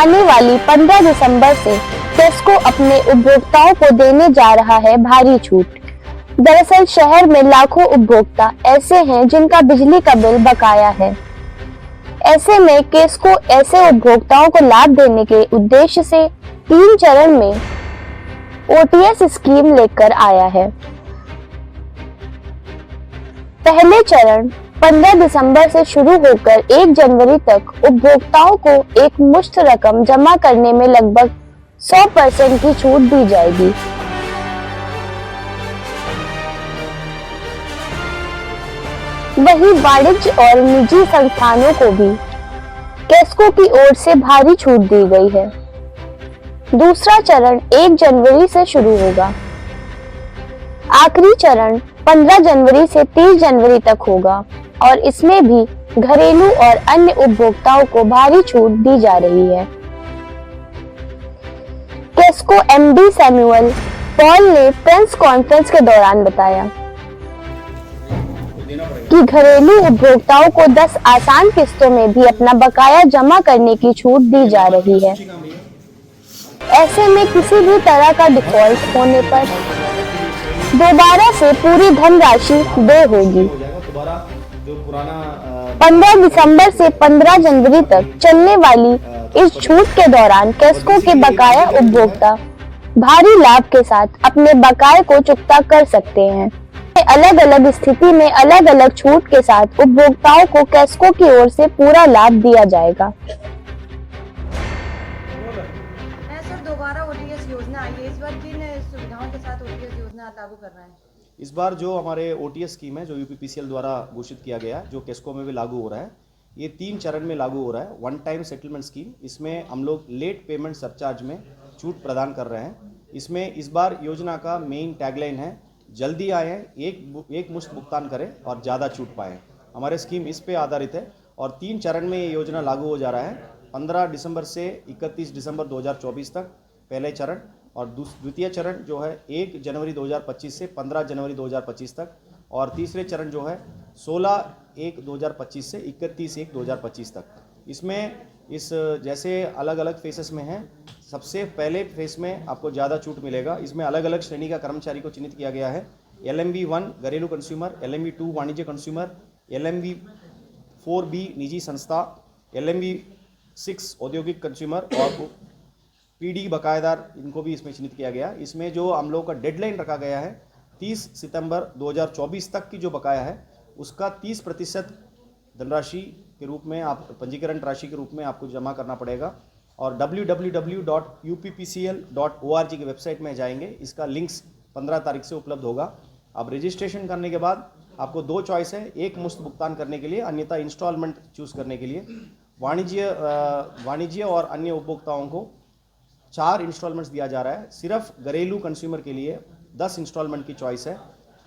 आने वाली 15 दिसंबर से टेस्को अपने उपभोक्ताओं को देने जा रहा है भारी छूट। दरअसल शहर में लाखों उपभोक्ता ऐसे हैं जिनका बिजली का बिल बकाया है। ऐसे में टेस्को ऐसे उपभोक्ताओं को लाभ देने के उद्देश्य से 3 चरण में ओटीएस स्कीम लेकर आया है। पहले चरण 15 दिसंबर से शुरू होकर 1 जनवरी तक उपभोक्ताओं को एक मुश्त रकम जमा करने में लगभग 100% की छूट दी जाएगी। वहीं वाणिज्य और निजी संस्थानों को भी टेस्को की ओर से भारी छूट दी गई है। दूसरा चरण 1 जनवरी से शुरू होगा। आखिरी चरण 15 जनवरी से 30 जनवरी तक होगा और इसमें भी घरेलू और अन्य उपभोक्ताओं को भारी छूट दी जा रही है। टेस्को एमडी सैमुअल पॉल ने प्रेस कॉन्फ्रेंस के दौरान बताया कि घरेलू उपभोक्ताओं को 10 आसान किस्तों में भी अपना बकाया जमा करने की छूट दी जा रही है। ऐसे में किसी भी तरह का डिफॉल्ट होने पर दोबारा से पूरी धनराशि दे होगी। 15 दिसंबर से 15 जनवरी तक चलने वाली इस छूट के दौरान टेस्को के बकाया उपभोक्ता भारी लाभ के साथ अपने बकाये को चुकता कर सकते हैं। अलग अलग स्थिति में अलग अलग छूट के साथ उपभोक्ताओं को टेस्को की ओर से पूरा लाभ दिया जाएगा। सर दोबारा ओटीएस योजना आई है, इस बार किन सुविधाओं के साथ ओटीएस योजना लागू कर रहे हैं? इस बार जो हमारे ओटीएस स्कीम है जो यूपीपीसीएल द्वारा घोषित किया गया है, जो टेस्को में भी लागू हो रहा है, ये 3 चरण में लागू हो रहा है। 1 टाइम सेटलमेंट स्कीम, इसमें हम लोग लेट पेमेंट सरचार्ज में छूट प्रदान कर रहे हैं। इसमें इस बार योजना का मेन टैगलाइन है, जल्दी आएँ, एक मुश्त भुगतान करें और ज़्यादा छूट पाएँ। हमारे स्कीम इस पे आधारित है और 3 चरण में ये योजना लागू हो जा रहा है। 15 दिसंबर से 31 दिसंबर 2024 तक पहले चरण और द्वितीय चरण जो है 1 जनवरी 2025 से 15 जनवरी 2025 तक और तीसरे चरण जो है 16/1/2025 से 31/1/2025 तक। इसमें जैसे अलग अलग फेसेस में हैं, सबसे पहले फेस में आपको ज़्यादा छूट मिलेगा। इसमें अलग अलग श्रेणी का कर्मचारी को चिन्हित किया गया है। LMV1 घरेलू कंज्यूमर, LMV2 वाणिज्य कंज्यूमर, LMV4B निजी संस्था, LMV6 औद्योगिक कंज्यूमर और PD बकायेदार, इनको भी इसमें चिन्हित किया गया। इसमें जो हम लोगों का डेडलाइन रखा गया है 30 सितंबर 2024 तक की जो बकाया है उसका 30% धनराशि के रूप में आप पंजीकरण राशि के रूप में आपको जमा करना पड़ेगा और www.uppcl.org की वेबसाइट में जाएंगे। इसका लिंक्स 15 तारीख से उपलब्ध होगा। अब रजिस्ट्रेशन करने के बाद आपको 2 चॉइस है, एक मुश्त भुगतान करने के लिए, अन्यथा इंस्टॉलमेंट चूज करने के लिए। वाणिज्य और अन्य उपभोक्ताओं को 4 इंस्टॉलमेंट्स दिया जा रहा है। सिर्फ घरेलू कंज्यूमर के लिए 10 इंस्टॉलमेंट की चॉइस है।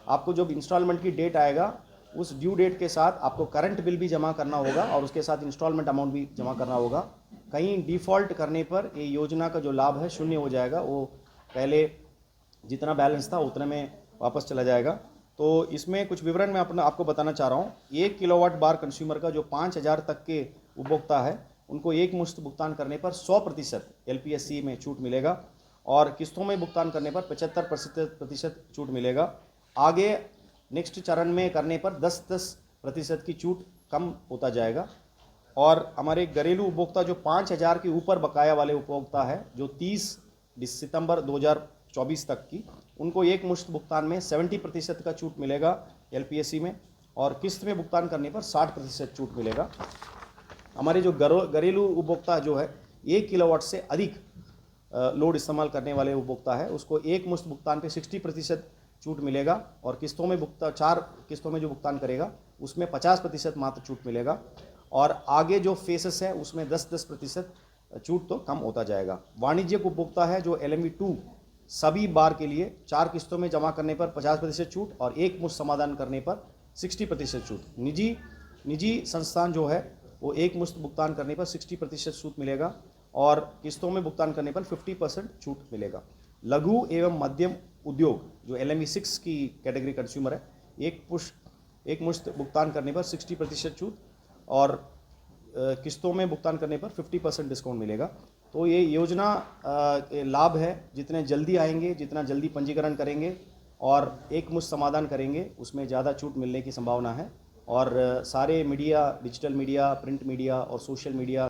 आपको जब इंस्टॉलमेंट की डेट आएगा उस ड्यू डेट के साथ आपको करंट बिल भी जमा करना होगा और उसके साथ इंस्टॉलमेंट अमाउंट भी जमा करना होगा। कहीं डिफ़ॉल्ट करने पर ये योजना का जो लाभ है शून्य हो जाएगा, वो पहले जितना बैलेंस था उतने में वापस चला जाएगा। तो इसमें कुछ विवरण मैं आपको बताना चाह रहा हूँ। 1 किलोवाट बार कंज्यूमर का जो 5000 तक के उपभोक्ता है उनको एक मुश्त भुगतान करने पर 100% LPSC में छूट मिलेगा और किस्तों में भुगतान करने पर 75% छूट मिलेगा। आगे नेक्स्ट चरण में करने पर 10% की छूट कम होता जाएगा। और हमारे घरेलू उपभोक्ता जो 5000 के ऊपर बकाया वाले उपभोक्ता है, जो 30 सितंबर 2024 तक की, उनको एक मुश्त भुगतान में 70% का छूट मिलेगा LPSC में और किस्त में भुगतान करने पर 60% छूट मिलेगा। हमारे जो घरेलू उपभोक्ता जो है 1 किलोवाट से अधिक लोड इस्तेमाल करने वाले उपभोक्ता है, उसको एक मुश्त भुगतान पे 60% छूट मिलेगा और किस्तों में 4 किस्तों में जो भुगतान करेगा उसमें 50% मात्र छूट मिलेगा। और आगे जो फेसेस है उसमें 10% छूट तो कम होता जाएगा। वाणिज्यिक उपभोक्ता है जो LMV2 सभी बार के लिए 4 किस्तों में जमा करने पर 50% छूट और एक मुश्त समाधान करने पर 60% छूट। निजी संस्थान जो है वो एक मुश्त भुगतान करने पर 60% छूट मिलेगा और किस्तों में भुगतान करने पर 50% छूट मिलेगा। लघु एवं मध्यम उद्योग जो LMV6 की कैटेगरी कंज्यूमर है, एक मुश्त भुगतान करने पर 60% छूट और किस्तों में भुगतान करने पर 50% डिस्काउंट मिलेगा। तो ये योजना ये लाभ है, जितने जल्दी आएंगे, जितना जल्दी पंजीकरण करेंगे और एक मुश्त समाधान करेंगे, उसमें ज़्यादा छूट मिलने की संभावना है। और सारे media, digital media, print media और सोशल मीडिया